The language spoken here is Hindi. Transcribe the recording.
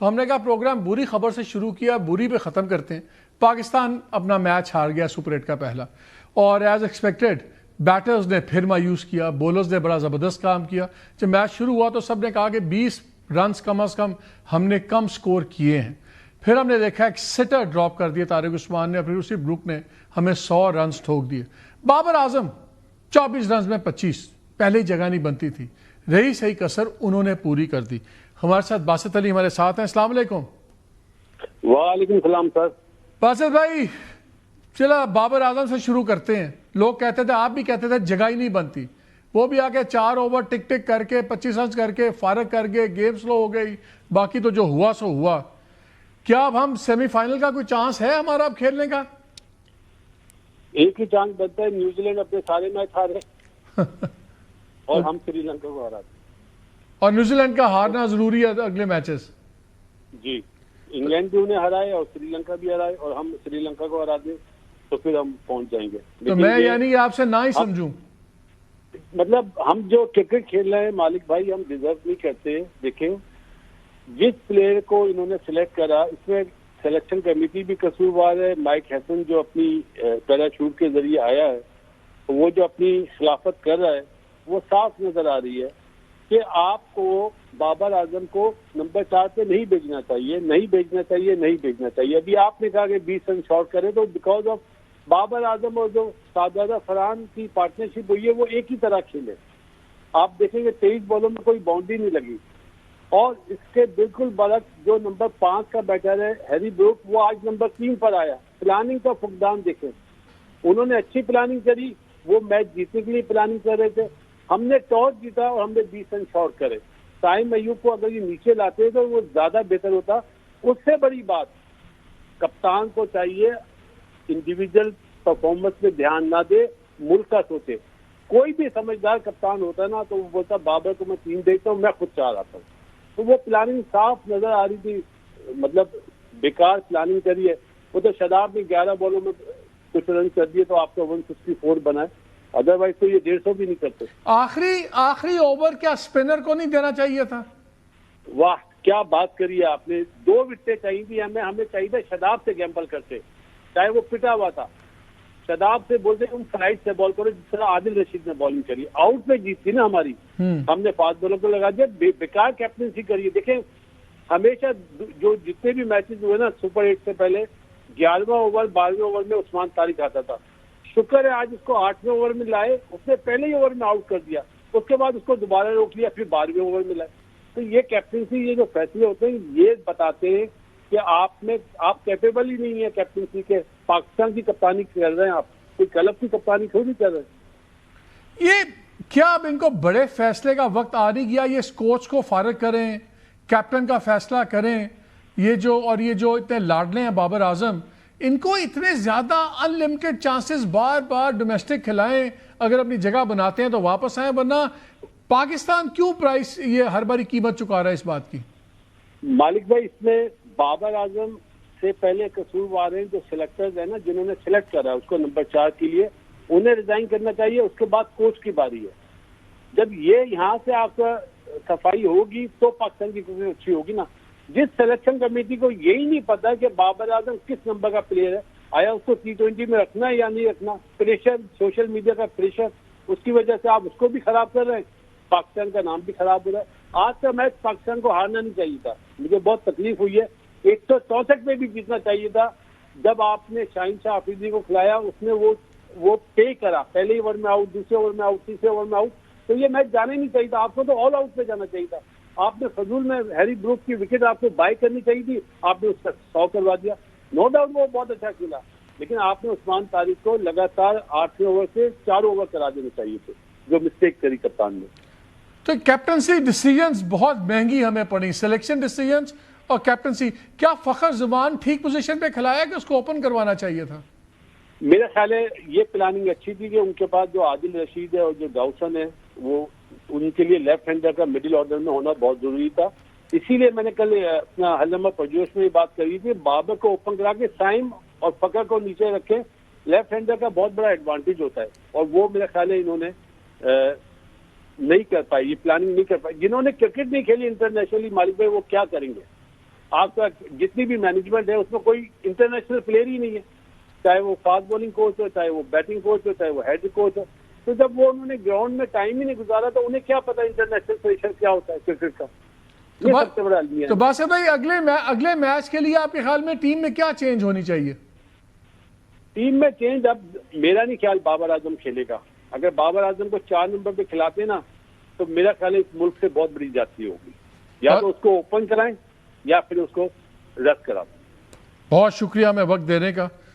तो हमने कहा प्रोग्राम बुरी खबर से शुरू किया, बुरी पे ख़त्म करते हैं। पाकिस्तान अपना मैच हार गया सुपर 8 का पहला, और एज एक्सपेक्टेड बैटर्स ने फिर मायूस किया, बॉलर्स ने बड़ा ज़बरदस्त काम किया। जब मैच शुरू हुआ तो सब ने कहा कि 20 रन कम अज़ कम हमने कम स्कोर किए हैं। फिर हमने देखा एक सिटर ड्रॉप कर दिया तारिक उस्मान ने, फिर उसी ब्रुक ने हमें 100 रन ठोक दिए। बाबर आजम 24 रन में 25, पहले जगह नहीं बनती थी, रही सही कसर उन्होंने पूरी कर दी। हमारे साथ बासित अली हमारे साथ हैं। अस्सलाम वालेकुम। वालेकुम सलाम सर। बासित भाई, चला बाबर आजम से शुरू करते हैं। लोग कहते थे, आप भी कहते थे जगह ही नहीं बनती, वो भी आके 4 ओवर टिक टिक करके 25 रन करके फारग कर गए, गेम स्लो हो गई, बाकी तो जो हुआ सो हुआ। क्या अब हम सेमीफाइनल का कोई चांस है हमारा अब खेलने का? एक ही चांस बनता है, न्यूजीलैंड अपने सारे मैच हारे और हम श्रीलंका को हरा। और न्यूजीलैंड का हारना जरूरी है अगले मैचेस। जी, इंग्लैंड भी उन्हें हराए और श्रीलंका भी हराए और हम श्रीलंका को हरा दें तो फिर हम पहुंच जाएंगे। तो मैं यानी आपसे ना ही समझूं, मतलब हम जो क्रिकेट खेल रहे हैं मालिक भाई, हम डिजर्व नहीं करते। देखें, जिस प्लेयर को इन्होंने सिलेक्ट करा, इसमें सिलेक्शन कमेटी भी कसूरवार है। माइक हैसन जो अपनी पैराशूट के जरिए आया है, तो वो जो अपनी खिलाफत कर रहा है, वो साफ नजर आ रही है कि आपको बाबर आजम को नंबर 4 पे नहीं भेजना चाहिए, नहीं भेजना चाहिए, नहीं भेजना चाहिए। अभी आपने कहा कि 20 रन शॉर्ट करे, तो बिकॉज ऑफ बाबर आजम और जो शाहजादा फरहान की पार्टनरशिप हुई है, वो एक ही तरह खेले। आप देखेंगे 23 बॉलों में कोई बाउंड्री नहीं लगी। और इसके बिल्कुल बरक्स जो नंबर 5 का बैटर है हैरी ब्रूक, वो आज नंबर 3 पर आया। प्लानिंग का फुकदान देखें, उन्होंने अच्छी प्लानिंग करी, वो मैच जीतने के लिए प्लानिंग कर रहे थे। हमने टॉस जीता और हमने 20 रन शॉर्ट करे। साइम अय्यूब को अगर ये नीचे लाते तो वो ज्यादा बेहतर होता। उससे बड़ी बात, कप्तान को चाहिए इंडिविजुअल परफॉर्मेंस पे ध्यान ना दे, मुल्क का सोचे। कोई भी समझदार कप्तान होता है ना, तो वो बोलता बाबर को मैं 3 देखता हूँ, मैं खुद चाह रहा था। तो वो प्लानिंग साफ नजर आ रही थी, मतलब बेकार प्लानिंग करी है। वो तो शदाब ने 11 बॉलों में कुछ रन कर दिए तो आपका 164 बना है, अदरवाइज तो ये 150 भी नहीं करते। आखिरी ओवर क्या स्पिनर को नहीं देना चाहिए था? वाह, क्या बात करी है आपने। 2 विकेटें चाहिए थी हमें चाहिए था शदाब से गैम्बल करते, चाहे वो पिटा हुआ था। शदाब से बोलते तुम फ्लाइट से बॉल करो, जिस तरह आदिल रशीद ने बॉलिंग करी। आउट में जीत थी ना हमारी, हमने फास्ट बॉलर को लगा दिया, बेकार कैप्टनसी करी है। देखें, हमेशा जो जितने भी मैचेस हुए ना सुपर 8 से पहले, 11वां ओवर 12वें ओवर में उस्मान तारिक आता था। शुक्र है आज उसको 8वें ओवर में लाए, उसने पहले ही ओवर में आउट कर दिया, उसके बाद उसको दोबारा रोक लिया, फिर 12वें ओवर में लाए। तो ये कैप्टनसी, ये जो फैसले होते हैं, ये बताते हैं कि आप कैपेबल ही नहीं है कैप्टनसी के। पाकिस्तान की कप्तानी कर रहे हैं आप, कोई क्लब की कप्तानी थोड़ी नहीं कर रहे। ये क्या अब इनको बड़े फैसले का वक्त आ नहीं गया? ये कोच को फारग करें, कैप्टन का फैसला करें। ये जो इतने लाडले हैं बाबर आजम, इनको इतने ज्यादा अनलिमिटेड चांसेस बार बार डोमेस्टिक खिलाएं, अगर अपनी जगह बनाते हैं तो वापस आए, वरना पाकिस्तान क्यों प्राइस ये हर बारी कीमत चुका रहा है इस बात की? मालिक भाई, इसमें बाबर आजम से पहले कसूरवार हैं जो सिलेक्टर्स है ना, जिन्होंने सिलेक्ट करा उसको नंबर 4 के लिए, उन्हें रिजाइन करना चाहिए। उसके बाद कोच की बारी है। जब ये यहाँ से आपका सफाई होगी तो पाकिस्तान की क्रिकेट अच्छी होगी ना। जिस सिलेक्शन कमेटी को यही नहीं पता कि बाबर आजम किस नंबर का प्लेयर है, आया उसको T20 में रखना है या नहीं रखना, प्रेशर, सोशल मीडिया का प्रेशर, उसकी वजह से आप उसको भी खराब कर रहे हैं, पाकिस्तान का नाम भी खराब हो रहा है। आज का मैच पाकिस्तान को हारना नहीं चाहिए था, मुझे बहुत तकलीफ हुई है। 164 में भी जीतना चाहिए था। जब आपने शाहीन शाह अफरीदी को खिलाया, उसने वो पे करा, पहले ओवर में आउट, दूसरे ओवर में आउट, तीसरे ओवर में आउट, तो ये मैच जाने नहीं चाहिए था। आपको तो ऑल आउट पे जाना चाहिए था। आपने फजूल में हैरी ब्रूक की विकेट आपको बाय करनी चाहिए थी, आपने उसका 100 करवा दिया। नो डाउट वो बहुत अच्छा खेला, लेकिन आपने उस्मान तारिक को लगातार 8वें ओवर से 4 ओवर करा देने चाहिए थे, जो मिस्टेक करी कप्तान ने। तो कैप्टनसी डिसीजंस बहुत महंगी हमें पड़ी, सिलेक्शन डिसीजंस और कैप्टनसी। क्या फखर जुमान ठीक पोजीशन पे खिलाया कि उसको ओपन करवाना चाहिए था? मेरा ख्याल है ये प्लानिंग अच्छी थी कि उनके पास जो आदिल रशीद है और जो डाउसन है, वो उनके लिए लेफ्ट हैंडर का मिडिल ऑर्डर में होना बहुत जरूरी था। इसीलिए मैंने कल अपना हल्लमा परजोश में ये बात करी थी, बाबर को ओपन करा के साइम और फकर को नीचे रखें। लेफ्ट हैंडर का बहुत बड़ा एडवांटेज होता है, और वो मेरा ख्याल है इन्होंने नहीं कर पाई, ये प्लानिंग नहीं कर पाई। जिन्होंने क्रिकेट नहीं खेली इंटरनेशनली मालिक भाई, वो क्या करेंगे? आपका जितनी भी मैनेजमेंट है उसमें कोई इंटरनेशनल प्लेयर ही नहीं है, चाहे वो फास्ट बॉलिंग कोच हो, चाहे वो बैटिंग कोच हो, चाहे वो हेड कोच हो। तो जब वो उन्होंने ग्राउंड में टाइम ही नहीं गुजारा तो उन्हें क्या पता इंटरनेशनल प्रेशर क्या होता है क्रिकेट का। ये सबसे बड़ा अलमिया है। तो बासित भाई अगले मैच के लिए आपके ख्याल में टीम में क्या चेंज होनी चाहिए? टीम में चेंज, अब मेरा नहीं ख्याल बाबर आजम खेलेगा। अगर बाबर आजम को 4 नंबर पे खिलाते ना तो मेरा ख्याल है इस मुल्क से बहुत बड़ी जाती होगी। या तो उसको ओपन कराएं या फिर उसको रद्द करा दें। बहुत शुक्रिया हमें वक्त देने का।